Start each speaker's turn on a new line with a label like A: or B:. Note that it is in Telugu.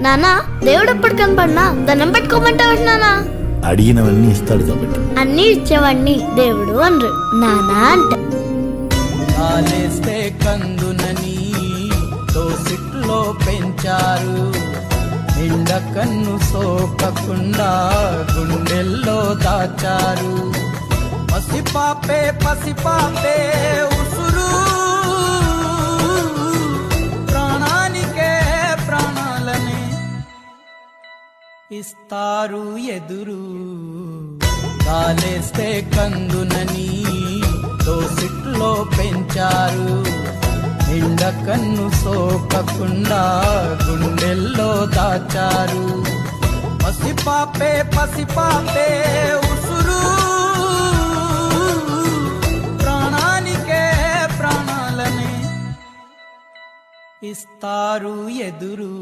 A: నానా దేవుడు ఎప్పుడు కనపడినా దండం పెట్టుకోమంటావు నానా?
B: అడిగినవన్నీ ఇస్తాడు కాబట్టి.
A: అన్ని ఇచ్చేవాడిని దేవుడు అనరు, నానా అంట.
C: కాలేస్తే కందునని దోసిట్లో పెంచారు, నిండ కన్ను సోకకుండా గుండెల్లో దాచారు. పసిపాపే పసిపాపే ఉసురు, ప్రాణానికే ప్రాణాలనే ఇస్తారు ఎదురు. కాలేస్తే కందునని దోసిట్లో పెంచారు, నిండ కన్ను సోకకుండా గుండెల్లో దాచారు. పసిపాపే పసిపాపే ఉసురు, ప్రాణానికే ప్రాణాలనే ఇస్తారు ఎదురు.